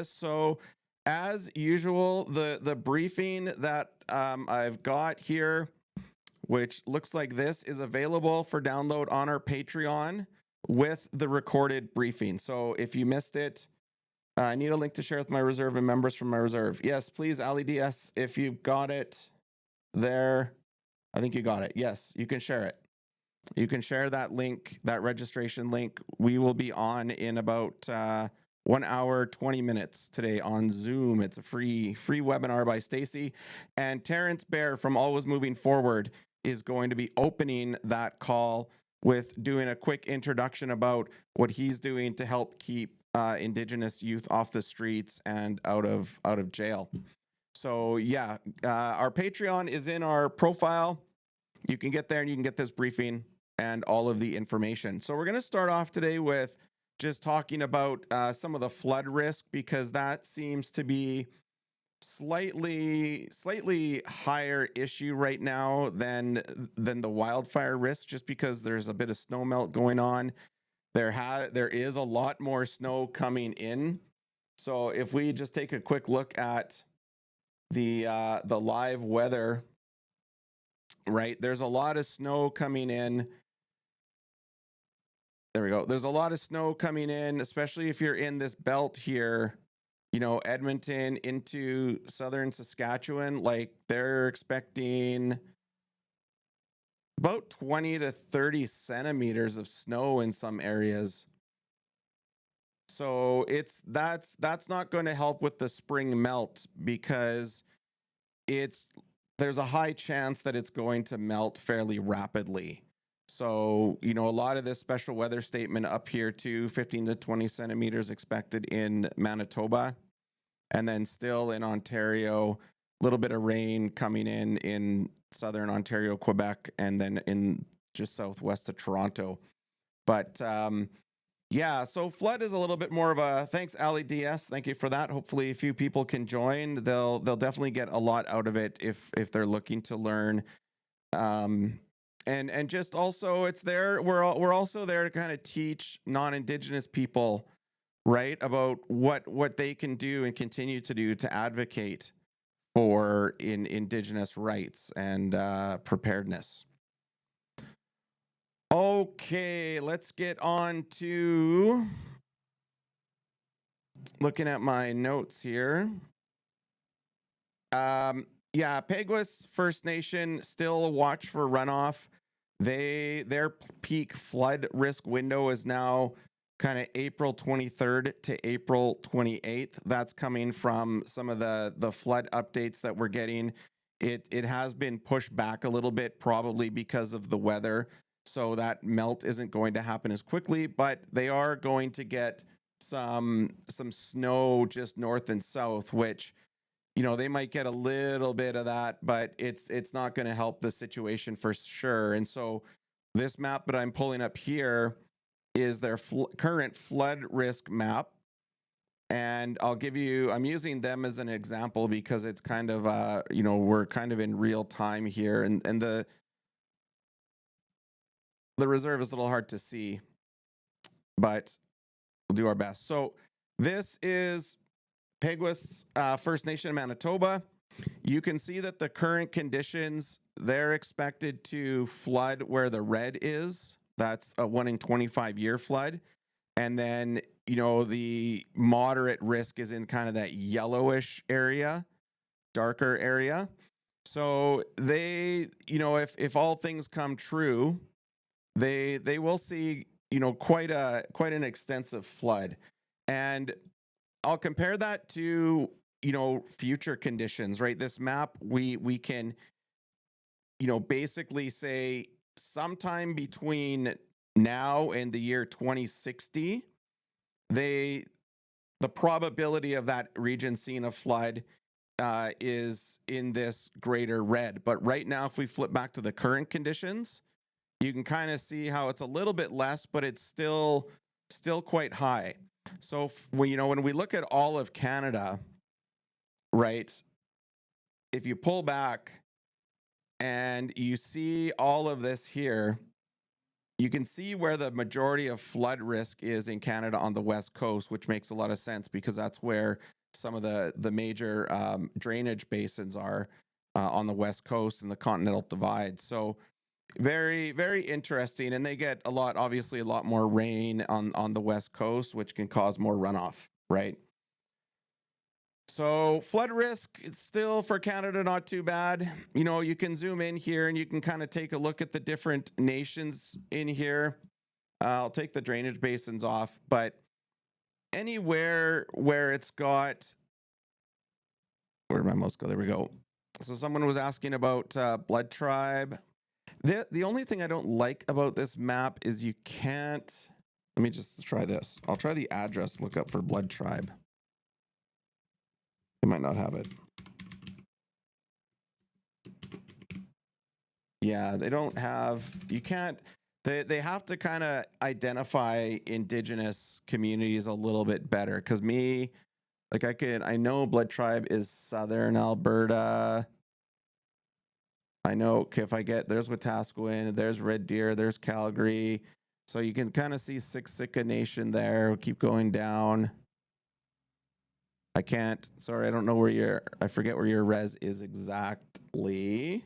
So as usual, the briefing that I've got here, which looks like this, is available for download on our Patreon with the recorded briefing. So if you missed it, I need a link to share with my reserve and members from my reserve. Yes, please, Ali DS, if you've got it there. I think you got it. Yes, you can share it. You can share that link, that registration link. We will be on in about 1 hour, 20 minutes today on Zoom. It's a free webinar by Stacy. And Terrence Bear from Always Moving Forward is going to be opening that call with doing a quick introduction about what he's doing to help keep Indigenous youth off the streets and out of jail. So yeah, our Patreon is in our profile. You can get there and you can get this briefing and all of the information. So we're going to start off today with just talking about some of the flood risk, because that seems to be slightly higher issue right now than the wildfire risk, just because there's a bit of snow melt going on. There is a lot more snow coming in. So if we just take a quick look at the live weather, right? There's a lot of snow coming in. There we go. There's a lot of snow coming in, especially if you're in this belt here, you know, Edmonton into southern Saskatchewan. Like, they're expecting about 20 to 30 centimeters of snow in some areas. So that's not going to help with the spring melt, because there's a high chance that it's going to melt fairly rapidly. So, you know, a lot of this special weather statement up here too, 15 to 20 centimeters expected in Manitoba. And then still in Ontario, a little bit of rain coming in southern Ontario, Quebec, and then in just southwest of Toronto. But yeah, so flood is a little bit more of a, thanks Ali DS, thank you for that. Hopefully a few people can join. They'll definitely get a lot out of it if they're looking to learn. And just also, it's there, we're also there to kind of teach non-Indigenous people, right, about what they can do and continue to do to advocate for Indigenous rights and preparedness. Okay, let's get on to looking at my notes here. Yeah, Peguis First Nation still watch for runoff. Their peak flood risk window is now kind of April 23rd to April 28th. That's coming from some of the flood updates that we're getting. It has been pushed back a little bit, probably because of the weather. So that melt isn't going to happen as quickly, but they are going to get some snow just north and south, which, you know, they might get a little bit of that, but it's not going to help the situation for sure. And so this map that I'm pulling up here is their current flood risk map. And I'm using them as an example because it's kind of, you know, we're kind of in real time here, and the reserve is a little hard to see, but we'll do our best. So this is Peguis First Nation of Manitoba. You can see that the current conditions, they're expected to flood where the red is. That's a 1 in 25 year flood. And then, you know, the moderate risk is in kind of that yellowish area, darker area. So they, you know, if all things come true, they will see, you know, quite an extensive flood. And I'll compare that to, you know, future conditions, right? This map, we can, you know, basically say sometime between now and the year 2060, the probability of that region seeing a flood is in this greater red. But right now, if we flip back to the current conditions, you can kind of see how it's a little bit less, but it's still quite high. So when we look at all of Canada, right, if you pull back and you see all of this here, you can see where the majority of flood risk is in Canada on the west coast, which makes a lot of sense because that's where some of the major drainage basins are on the west coast and the continental divide. So very, very interesting. And they get obviously a lot more rain on the west coast, which can cause more runoff, right? So flood risk is still for Canada not too bad. You know, you can zoom in here and you can kind of take a look at the different nations in here. I'll take the drainage basins off, but anywhere where it's got, where did my mouse go? There we go. So someone was asking about blood tribe. The only thing I don't like about this map is you can't, let me just try this. I'll try the address, look up for blood tribe. They might not have it. Yeah, they don't have, you can't, they have to kind of identify Indigenous communities a little bit better. Because me, like I know blood tribe is Southern Alberta. I know, okay, if I get, there's Wetaskiwin, there's Red Deer, there's Calgary. So you can kind of see Siksika Nation there. We'll keep going down. I can't, sorry, I don't know where I forget where your res is exactly.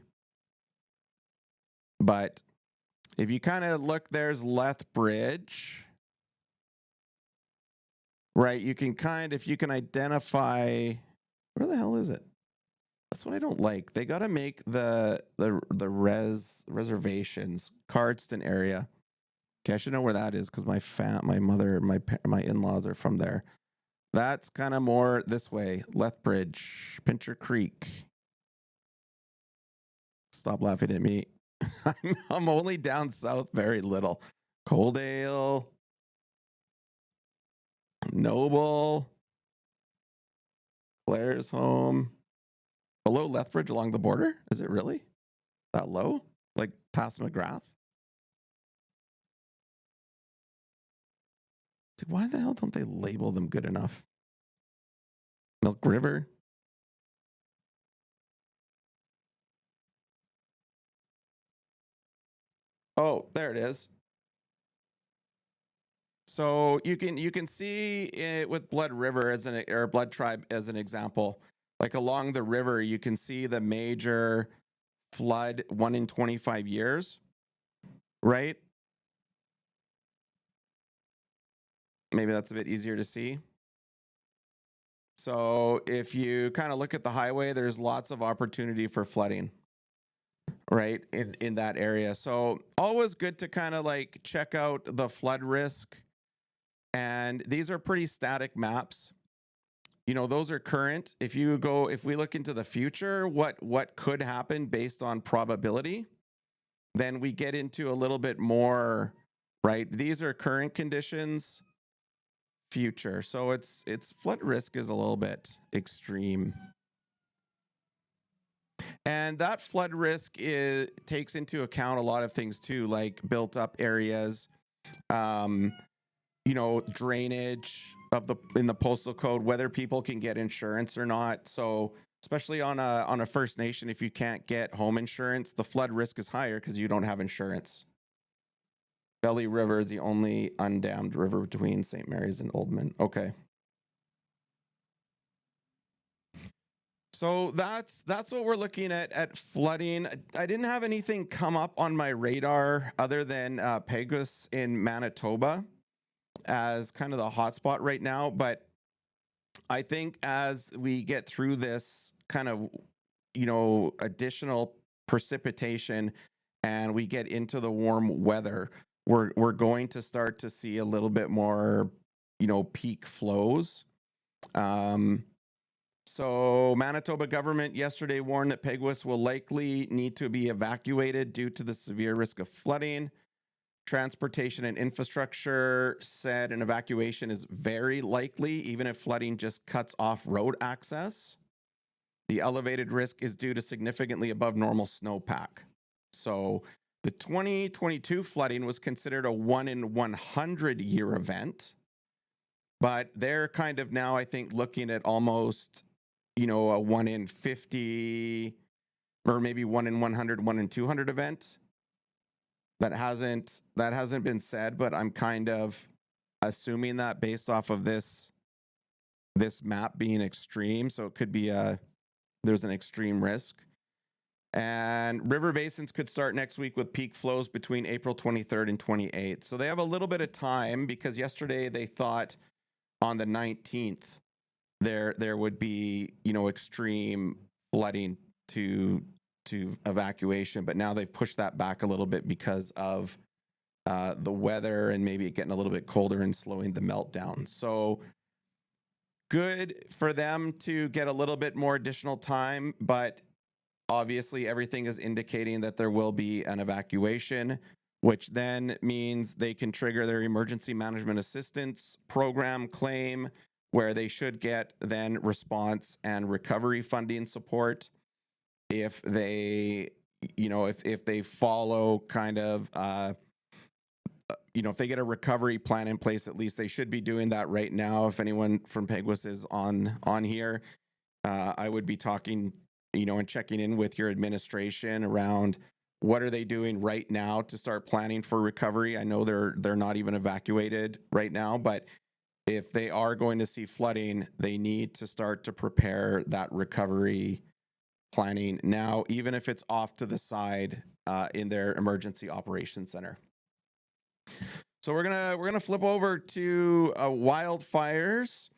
But if you kind of look, there's Lethbridge, right? You can if you can identify, where the hell is it? That's what I don't like. They got to make the reservations, Cardston area. Okay, I should know where that is because my mother, my in-laws are from there. That's kind of more this way, Lethbridge, Pincher Creek. Stop laughing at me. I'm only down south very little. Coaldale, Noble, Claire's home. Below Lethbridge along the border? Is it really that low? Like past McGrath? Dude, why the hell don't they label them good enough? Milk River. Oh, there it is. So you can see it with Blood River or Blood Tribe as an example. Like along the river, you can see the major flood 1 in 25 years, right? Maybe that's a bit easier to see. So if you kind of look at the highway, there's lots of opportunity for flooding, right, in that area. So always good to kind of like check out the flood risk. And these are pretty static maps. You know, those are current. If we look into the future, what could happen based on probability, then we get into a little bit more, right? These are current conditions, future. So it's flood risk is a little bit extreme. And that flood risk takes into account a lot of things too, like built up areas, you know, drainage in the postal code, whether people can get insurance or not. So especially on a First Nation, if you can't get home insurance, the flood risk is higher because you don't have insurance. Belly River is the only undammed river between St. Mary's and Oldman. Okay. So that's what we're looking at flooding. I didn't have anything come up on my radar other than Peguis in Manitoba as kind of the hotspot right now. But I think as we get through this kind of, you know, additional precipitation and we get into the warm weather, we're going to start to see a little bit more, you know, peak flows. So Manitoba government yesterday warned that Peguis will likely need to be evacuated due to the severe risk of flooding. Transportation and infrastructure said an evacuation is very likely, even if flooding just cuts off road access. The elevated risk is due to significantly above normal snowpack. So the 2022 flooding was considered a 1 in 100 year event, but they're kind of now, I think, looking at almost, you know, a 1 in 50 or maybe 1 in 100, 1 in 200 event. That hasn't been said, but I'm kind of assuming that based off of this map being extreme. So it could be there's an extreme risk. And river basins could start next week with peak flows between April 23rd and 28th. So they have a little bit of time, because yesterday they thought on the 19th there would be, extreme flooding to evacuation, but now they've pushed that back a little bit because of the weather and maybe it getting a little bit colder and slowing the meltdown. So good for them to get a little bit more additional time, but obviously everything is indicating that there will be an evacuation, which then means they can trigger their emergency management assistance program claim, where they should get then response and recovery funding support if they, if they follow kind of, if they get a recovery plan in place. At least they should be doing that right now. If anyone from Peguis is on here, I would be talking, and checking in with your administration around what are they doing right now to start planning for recovery. I know they're not even evacuated right now, but if they are going to see flooding, they need to start to prepare that recovery planning now, even if it's off to the side in their emergency operations center. So we're gonna flip over to wildfires.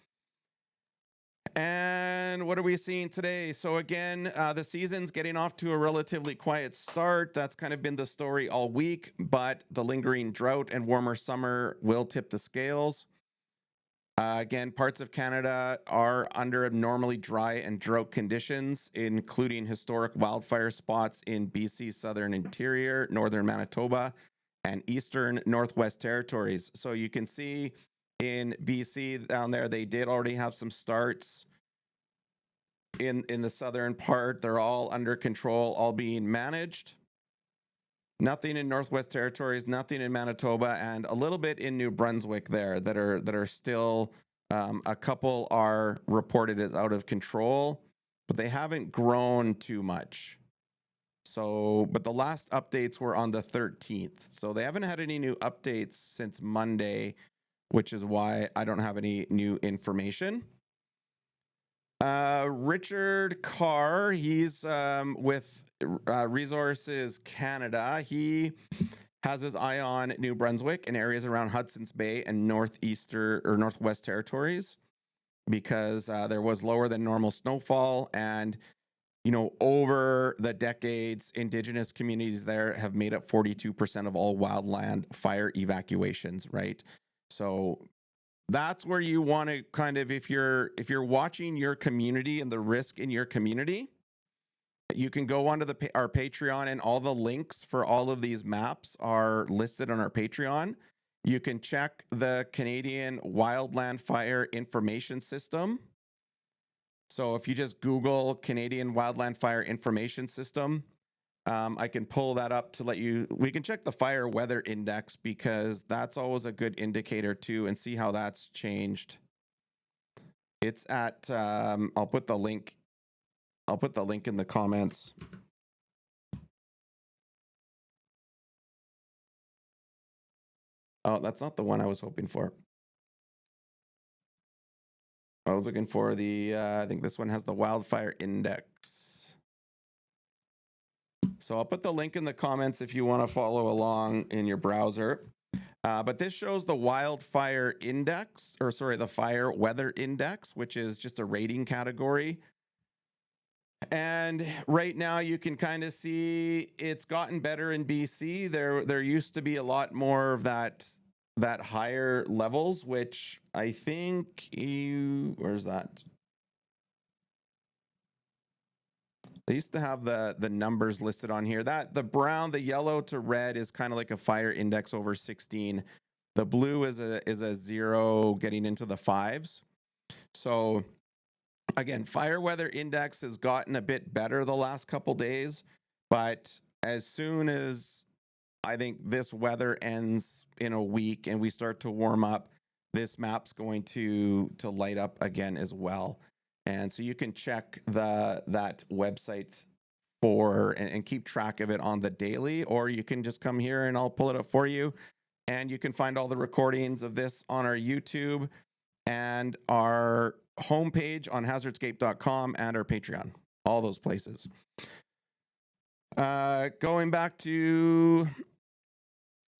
And what are we seeing today? So again, the season's getting off to a relatively quiet start. That's kind of been the story all week, but the lingering drought and warmer summer will tip the scales. Again, parts of Canada are under abnormally dry and drought conditions, including historic wildfire spots in BC's southern interior, northern Manitoba, and eastern Northwest Territories. So you can see in BC down there, they did already have some starts in the southern part. They're all under control, all being managed. Nothing in Northwest Territories, nothing in Manitoba, and a little bit in New Brunswick there that are still, a couple are reported as out of control, but they haven't grown too much. So, but the last updates were on the 13th. So they haven't had any new updates since Monday, which is why I don't have any new information. Richard Carr, he's with Resources Canada. He has his eye on New Brunswick and areas around Hudson's Bay and Northwest Territories, because there was lower than normal snowfall. And, over the decades, Indigenous communities there have made up 42% of all wildland fire evacuations, right? So that's where you want to kind of, if you're watching your community and the risk in your community, you can go onto our Patreon, and all the links for all of these maps are listed on our Patreon. You can check the Canadian Wildland Fire Information System. So if you just Google Canadian Wildland Fire Information System, I can pull that up to we can check the fire weather index, because that's always a good indicator too, and see how that's changed. It's at, I'll put the link in the comments. Oh, that's not the one I was hoping for. I was looking for the, I think this one has the wildfire index. So I'll put the link in the comments if you want to follow along in your browser. But this shows the wildfire index, the fire weather index, which is just a rating category. And right now you can kind of see it's gotten better in BC. There used to be a lot more of that higher levels, which I think where's that? They used to have the numbers listed on here. That the brown, the yellow to red is kind of like a fire index over 16. The blue is a 0 getting into the 5s. So again, fire weather index has gotten a bit better the last couple days, but as soon as I think this weather ends in a week and we start to warm up, this map's going to light up again as well. And so you can check that website for and keep track of it on the daily, or you can just come here and I'll pull it up for you. And you can find all the recordings of this on our YouTube and our homepage on hazardscape.com and our Patreon, all those places. Going back to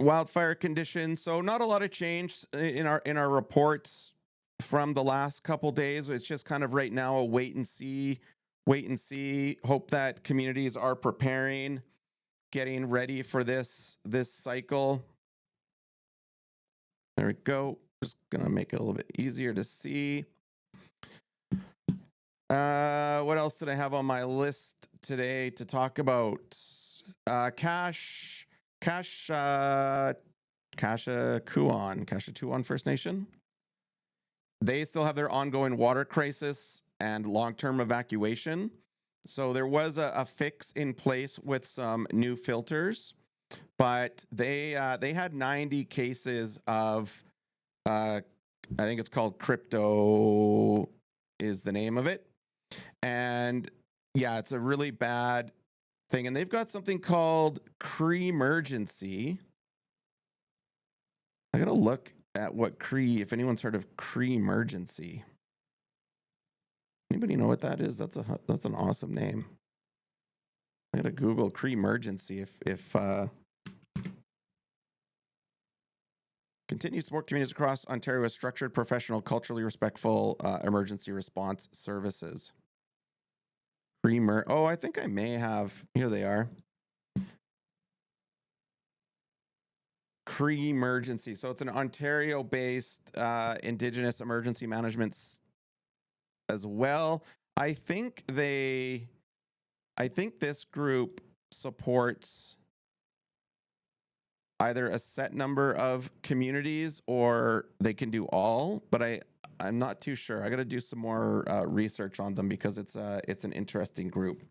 wildfire conditions, so not a lot of change in our reports from the last couple days. It's just kind of right now a wait and see. Hope that communities are preparing, getting ready for this cycle. There we go. Just gonna make it a little bit easier to see. What else did I have on my list today to talk about? Kasha Tuan First Nation. They still have their ongoing water crisis and long-term evacuation. So there was a fix in place with some new filters, but they had 90 cases of I think it's called crypto is the name of it. And yeah, it's a really bad thing. And they've got something called Cree-mergency. I gotta look at what Cree, if anyone's heard of Cree-mergency. Anybody know what that is? That's an awesome name. I gotta Google Cree-mergency if continue to support communities across Ontario with structured, professional, culturally respectful emergency response services. Oh, I think I may have. Here they are. Cree-mergency. So it's an Ontario-based Indigenous Emergency Management as well. I think this group supports either a set number of communities or they can do all, but I'm not too sure. I got to do some more research on them because it's an interesting group.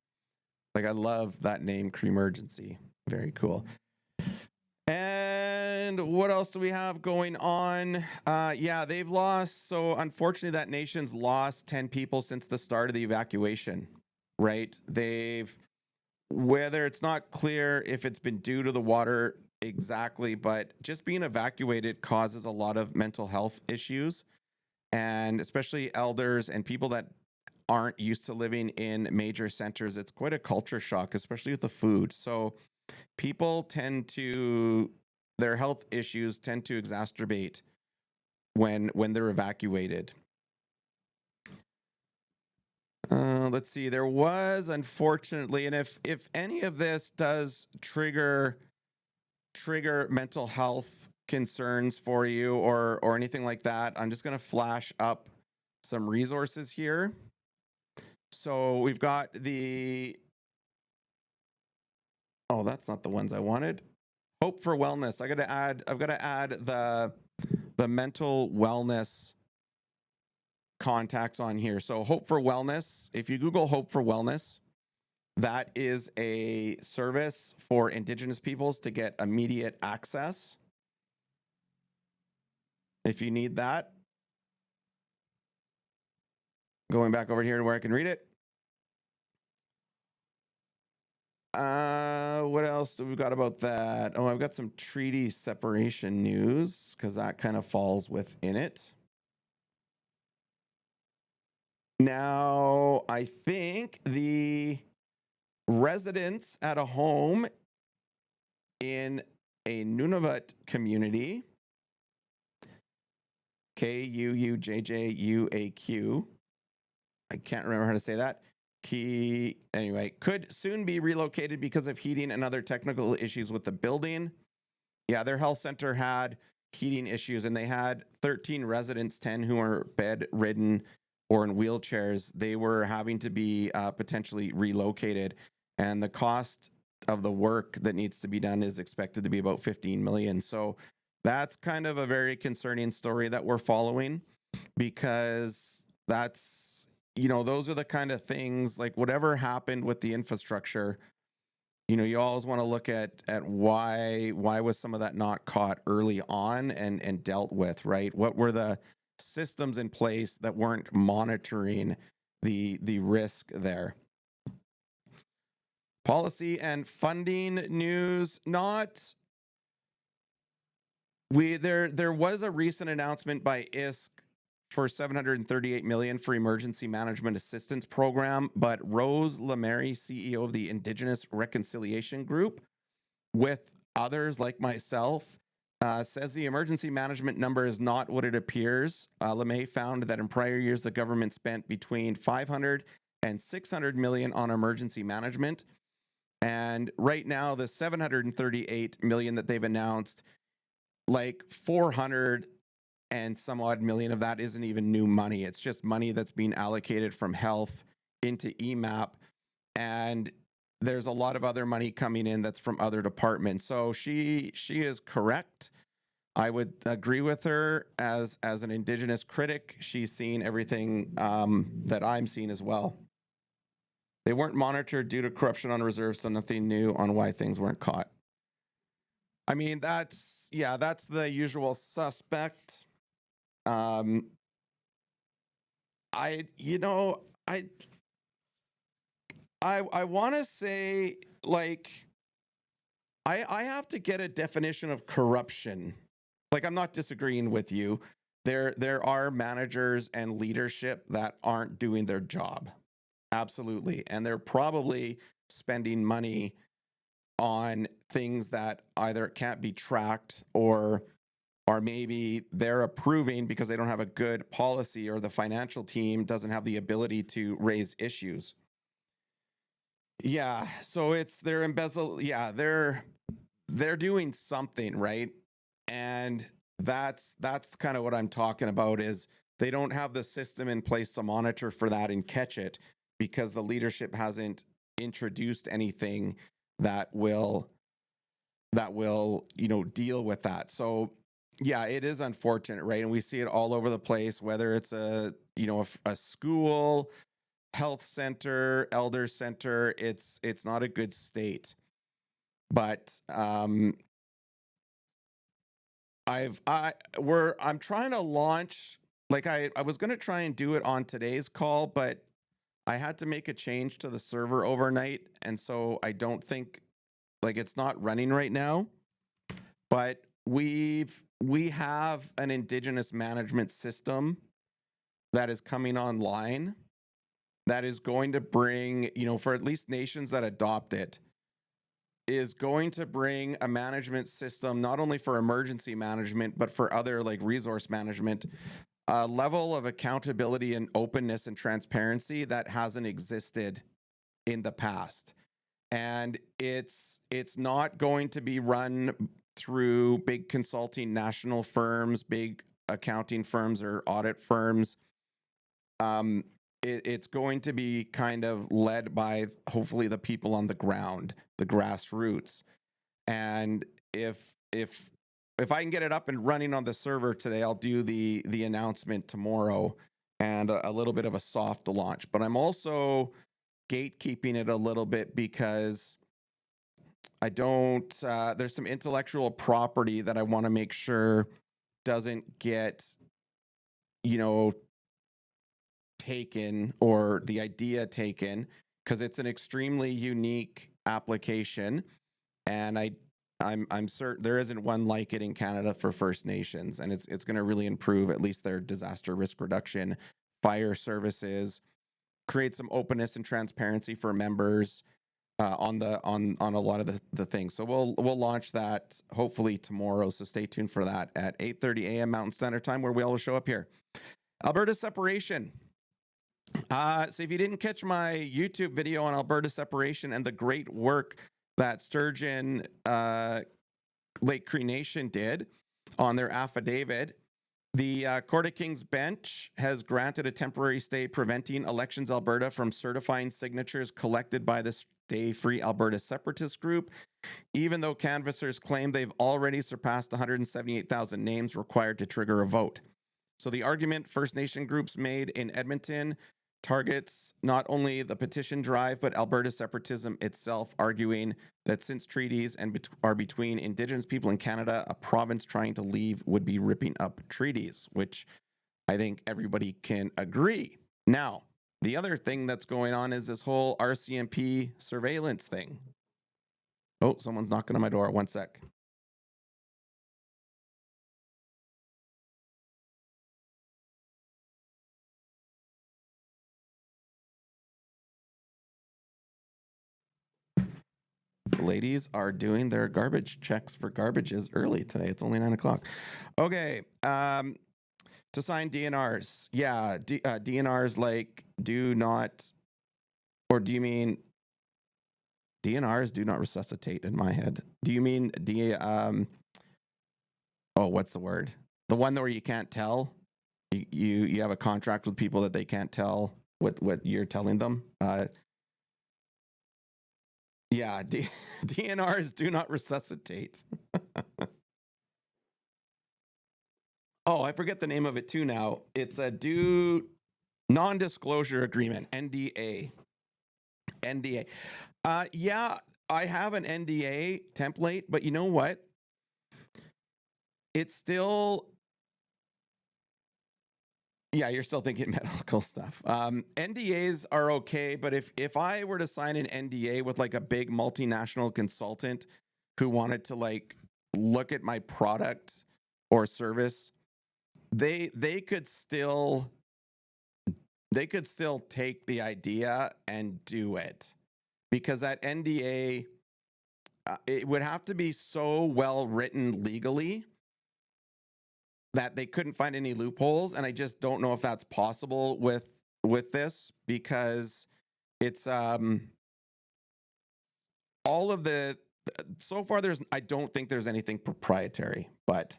Like, I love that name, Cree-mergency. Very cool. And what else do we have going on? Yeah, they've lost. So unfortunately, that nation's lost 10 people since the start of the evacuation, right? Whether it's not clear if it's been due to the water exactly, but just being evacuated causes a lot of mental health issues. And especially elders and people that aren't used to living in major centers, it's quite a culture shock, especially with the food. So people their health issues tend to exacerbate when they're evacuated. Let's see, there was, unfortunately, and if any of this does trigger mental health concerns for you or anything like that, I'm just going to flash up some resources here. So we've got oh, that's not the ones I wanted. Hope for Wellness. I've got to add the mental wellness contacts on here. So Hope for Wellness, if you Google Hope for Wellness, that is a service for Indigenous peoples to get immediate access. If you need that, going back over here to where I can read it. What else do we got about that? Oh, I've got some treaty separation news because that kind of falls within it. Now, I think the residents at a home in a Nunavut community, Kuujjuaq, I can't remember how to say that. Anyway, could soon be relocated because of heating and other technical issues with the building. Yeah, their health center had heating issues and they had 13 residents, 10 who are bedridden or in wheelchairs. They were having to be potentially relocated, and the cost of the work that needs to be done is expected to be about 15 million. So that's kind of a very concerning story that we're following, because that's, those are the kind of things, like whatever happened with the infrastructure, you always want to look at why was some of that not caught early on and dealt with, right? What were the systems in place that weren't monitoring the risk there? Policy and funding news, there was a recent announcement by ISK for 738 million for emergency management assistance program, but Rose Lemary, CEO of the Indigenous Reconciliation Group, with others like myself, says the emergency management number is not what it appears. LeMay found that in prior years, the government spent between 500 and 600 million on emergency management. And right now, the 738 million that they've announced, like 400 and some odd million of that isn't even new money. It's just money that's being allocated from health into EMAP. And there's a lot of other money coming in that's from other departments. So she is correct. I would agree with her as an Indigenous critic. She's seen everything that I'm seeing as well. They weren't monitored due to corruption on reserves, so nothing new on why things weren't caught. I mean, that's the usual suspect. I want to say, like, I have to get a definition of corruption. Like, I'm not disagreeing with you. There are managers and leadership that aren't doing their job. Absolutely. And they're probably spending money on things that either can't be tracked or maybe they're approving because they don't have a good policy, or the financial team doesn't have the ability to raise issues. Yeah, so they're embezzle. Yeah, they're doing something, right? And that's kind of what I'm talking about, is they don't have the system in place to monitor for that and catch it, because the leadership hasn't introduced anything that will deal with that. So yeah, it is unfortunate, right? And we see it all over the place, whether it's a school, health center, elder center. It's not a good state. But I'm trying to launch, like I was going to try and do it on today's call, but I had to make a change to the server overnight, and so I don't think, like, it's not running right now. But we have an Indigenous management system that is coming online that is going to bring, for at least nations that adopt it, is going to bring a management system, not only for emergency management, but for other, like, resource management, a level of accountability and openness and transparency that hasn't existed in the past. And it's not going to be run through big consulting national firms, big accounting firms, or audit firms. It's going to be kind of led by, hopefully, the people on the ground, the grassroots. And if I can get it up and running on the server today, I'll do the announcement tomorrow and a little bit of a soft launch. But I'm also gatekeeping it a little bit because I don't, there's some intellectual property that I want to make sure doesn't get, taken, or the idea taken, because it's an extremely unique application. And I'm certain there isn't one like it in Canada for First Nations, and it's going to really improve at least their disaster risk reduction, fire services, create some openness and transparency for members on a lot of the things. So we'll launch that hopefully tomorrow. So stay tuned for that at 8:30 a.m. Mountain Standard Time, where we all show up here. Alberta separation. So if you didn't catch my YouTube video on Alberta separation and the great work that Sturgeon Lake Cree Nation did on their affidavit, the Court of King's Bench has granted a temporary stay preventing Elections Alberta from certifying signatures collected by the Stay Free Alberta Separatist Group, even though canvassers claim they've already surpassed 178,000 names required to trigger a vote. So the argument First Nation groups made in Edmonton targets not only the petition drive, but Alberta separatism itself, arguing that since treaties are between Indigenous people in Canada, a province trying to leave would be ripping up treaties, which I think everybody can agree. Now, the other thing that's going on is this whole RCMP surveillance thing. Oh, someone's knocking on my door. One sec. Ladies are doing their garbage checks for garbages early today. It's only 9 o'clock. Okay. To sign DNRs. Yeah. DNRs like do not, or do you mean DNRs do not resuscitate in my head? Do you mean what's the word? The one where you can't tell? You have a contract with people that they can't tell what you're telling them? Yeah, DNRs do not resuscitate. Oh, I forget the name of it too now. It's a non-disclosure agreement, NDA. NDA. Yeah, I have an NDA template, but you know what? It's still, yeah, you're still thinking medical stuff. NDAs are okay, but if I were to sign an NDA with like a big multinational consultant who wanted to like look at my product or service, they could still take the idea and do it, because that NDA, it would have to be so well written legally that they couldn't find any loopholes, and I just don't know if that's possible with this, because it's all of the so far I don't think there's anything proprietary, but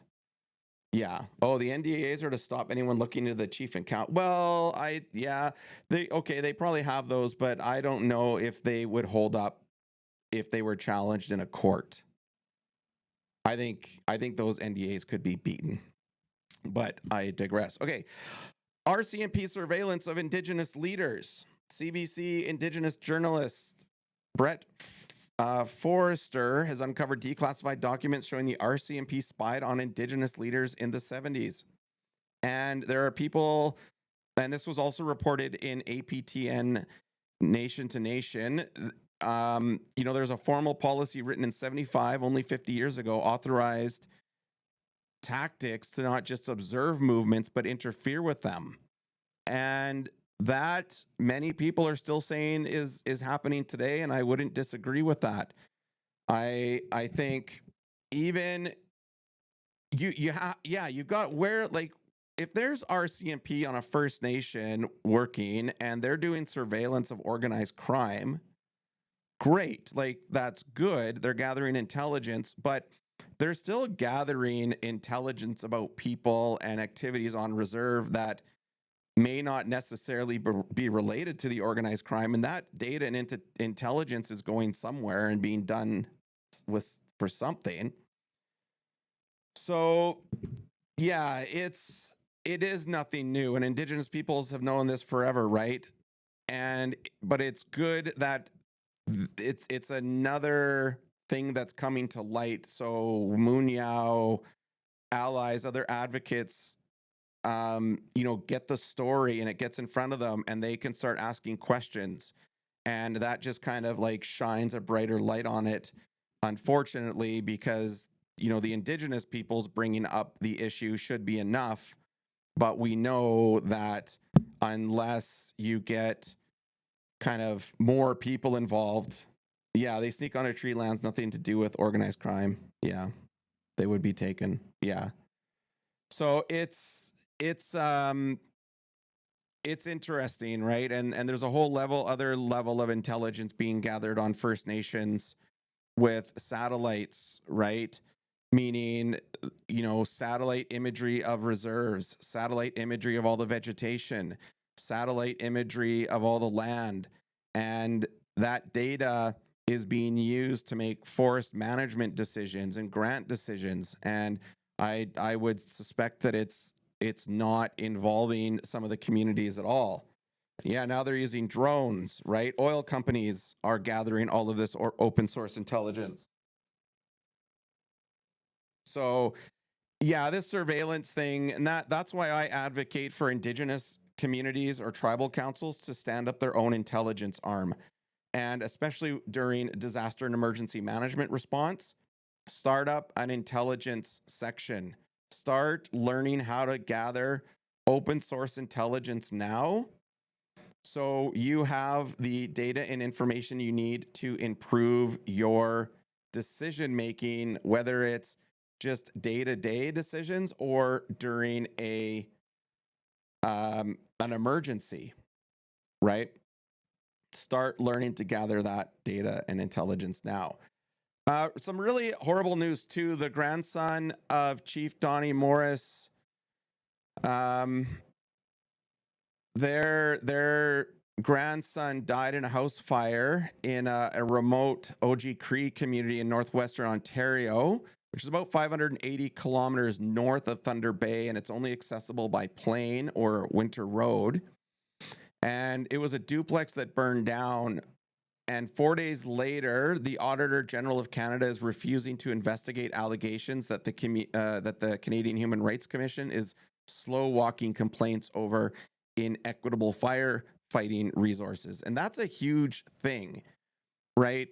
yeah. Oh, the NDAs are to stop anyone looking into the chief account. Well, they probably have those, but I don't know if they would hold up if they were challenged in a court. I think those NDAs could be beaten, but I digress. Okay. RCMP surveillance of Indigenous leaders. CBC Indigenous journalist Brett Forrester has uncovered declassified documents showing the RCMP spied on Indigenous leaders in the 70s. And there are people, and this was also reported in APTN Nation to Nation. There's a formal policy written in 75, only 50 years ago, authorized tactics to not just observe movements, but interfere with them. And that many people are still saying is happening today, and I wouldn't disagree with that. I think even you've got where, like, if there's RCMP on a First Nation working and they're doing surveillance of organized crime, great, like that's good. They're gathering intelligence, but they're still gathering intelligence about people and activities on reserve that may not necessarily be related to the organized crime, and that data and intelligence is going somewhere and being done for something. So yeah, it is nothing new, and Indigenous peoples have known this forever, right? But it's good that it's another thing that's coming to light. So Munyao, allies, other advocates, get the story and it gets in front of them and they can start asking questions. And that just kind of like shines a brighter light on it, unfortunately, because, the Indigenous peoples bringing up the issue should be enough. But we know that unless you get kind of more people involved, yeah, they sneak onto tree lands, nothing to do with organized crime. Yeah, they would be taken. Yeah. So it's interesting, right? And there's a whole other level of intelligence being gathered on First Nations with satellites, right? Meaning, satellite imagery of reserves, satellite imagery of all the vegetation, satellite imagery of all the land. And that data is being used to make forest management decisions and grant decisions. And I would suspect that it's not involving some of the communities at all. Yeah, now they're using drones, right? Oil companies are gathering all of this open source intelligence. So, yeah, this surveillance thing, and that's why I advocate for Indigenous communities or tribal councils to stand up their own intelligence arm. And especially during disaster and emergency management response, start up an intelligence section. Start learning how to gather open source intelligence now, so you have the data and information you need to improve your decision making, whether it's just day-to-day decisions or during an emergency, right? Start learning to gather that data and intelligence now. Some really horrible news too. The grandson of Chief Donnie Morris, their grandson died in a house fire in a remote OG Cree community in northwestern Ontario, which is about 580 kilometers north of Thunder Bay, and it's only accessible by plane or winter road. And it was a duplex that burned down. And 4 days later, the Auditor General of Canada is refusing to investigate allegations that the Canadian Human Rights Commission is slow walking complaints over inequitable firefighting resources. And that's a huge thing, right?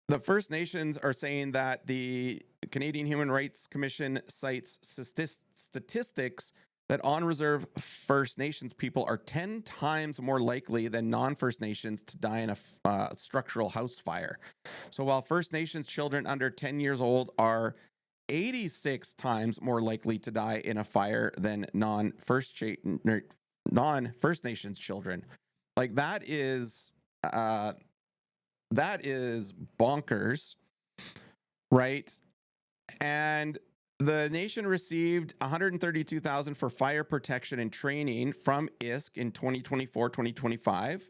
The First Nations are saying that the Canadian Human Rights Commission cites statistics that on-reserve First Nations people are 10 times more likely than non-First Nations to die in a structural house fire. So while First Nations children under 10 years old are 86 times more likely to die in a fire than non-First Nations children. Like that is bonkers, right? And the nation received $132,000 for fire protection and training from ISK in 2024-2025,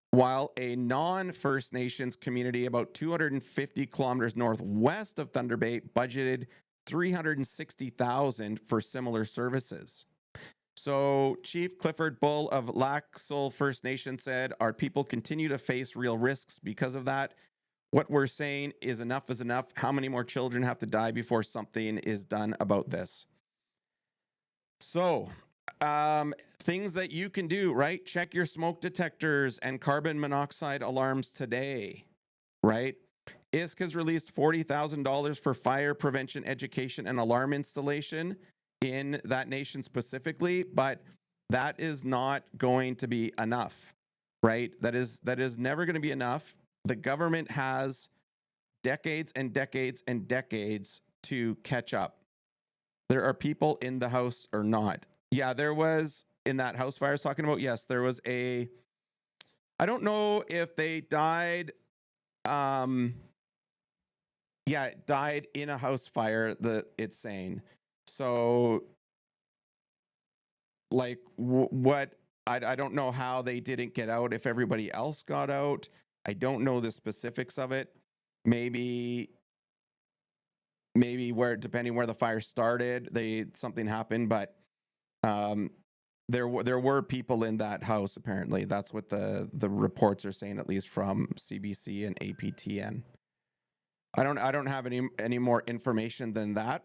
while a non-First Nations community about 250 kilometers northwest of Thunder Bay budgeted $360,000 for similar services. So Chief Clifford Bull of Laxal First Nation said, our people continue to face real risks because of that. What we're saying is enough is enough. How many more children have to die before something is done about this? So, things that you can do, right? Check your smoke detectors and carbon monoxide alarms today, right? ISK has released $40,000 for fire prevention education and alarm installation in that nation specifically, but that is not going to be enough, right? That is never going to be enough. The government has decades and decades and decades to catch up. There are people in the house or not. Yeah, there was in that house fire I was talking about. Yes, there was I don't know if they died. It died in a house fire. It's saying. So, like, what? I don't know how they didn't get out. If everybody else got out, I don't know the specifics of it. Maybe where, depending where the fire started, something happened. But there were people in that house. Apparently, that's what the reports are saying, at least from CBC and APTN. I don't have any more information than that,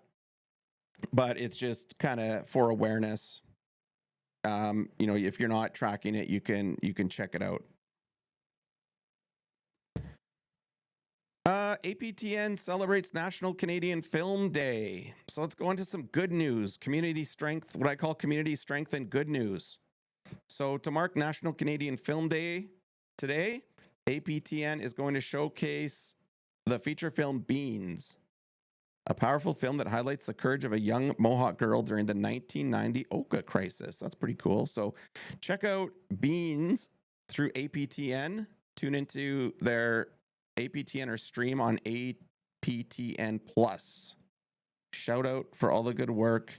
but it's just kind of for awareness. If you're not tracking it, you can check it out. APTN celebrates National Canadian Film Day. So let's go into some good news. Community strength, what I call community strength and good news. So to mark National Canadian Film Day today, APTN is going to showcase the feature film Beans, a powerful film that highlights the courage of a young Mohawk girl during the 1990 Oka crisis. That's pretty cool. So check out Beans through APTN. Tune into their APTN or stream on APTN Plus. Shout out for all the good work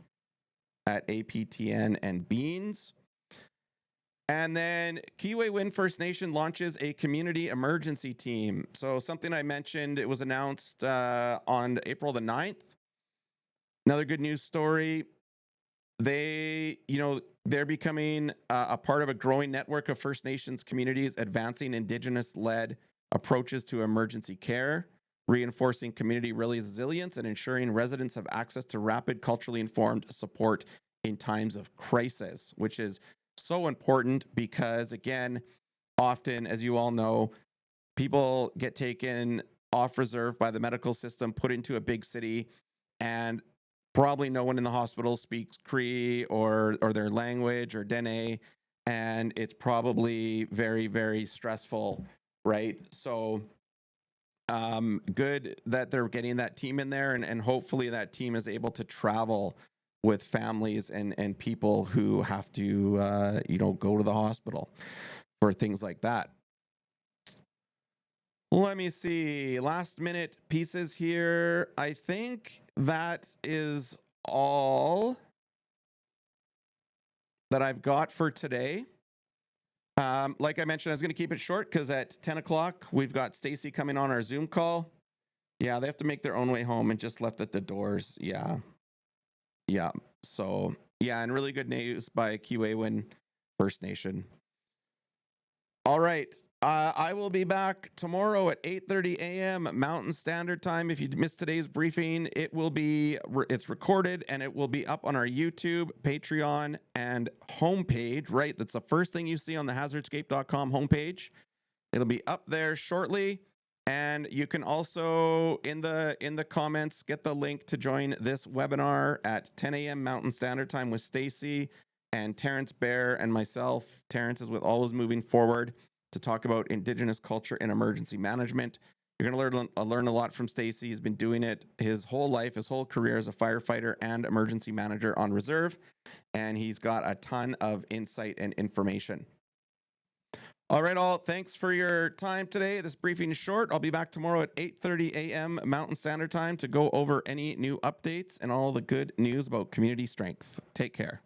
at APTN and Beans. And then Kiiwewin First Nation launches a community emergency team. So something I mentioned, it was announced on April the 9th. Another good news story. They're becoming a part of a growing network of First Nations communities advancing Indigenous-led approaches to emergency care, reinforcing community resilience, and ensuring residents have access to rapid, culturally informed support in times of crisis, which is so important because, again, often, as you all know, people get taken off reserve by the medical system, put into a big city, and probably no one in the hospital speaks Cree or their language or Dene, and it's probably very, very stressful, right? So good that they're getting that team in there, and hopefully that team is able to travel with families and people who have to go to the hospital for things like that. Let me see. Last minute pieces here. I think that is all that I've got for today. Like I mentioned, I was going to keep it short because at 10 o'clock, we've got Stacy coming on our Zoom call. Yeah, they have to make their own way home and just left at the doors. Yeah. Yeah. So, yeah, and really good news by Kiwewin First Nation. All right. I will be back tomorrow at 8:30 a.m. Mountain Standard Time. If you missed today's briefing, it's recorded and it will be up on our YouTube, Patreon, and homepage, right? That's the first thing you see on the hazardscape.com homepage. It'll be up there shortly. And you can also in the comments get the link to join this webinar at 10 a.m. Mountain Standard Time with Stacy and Terrence Bear and myself. Terrence is with Always Moving Forward to talk about Indigenous culture and emergency management. You're going to learn a lot from Stacy. He's been doing it his whole life, his whole career as a firefighter and emergency manager on reserve, and he's got a ton of insight and information. All right, all. Thanks for your time today. This briefing is short. I'll be back tomorrow at 8:30 a.m. Mountain Standard Time to go over any new updates and all the good news about community strength. Take care.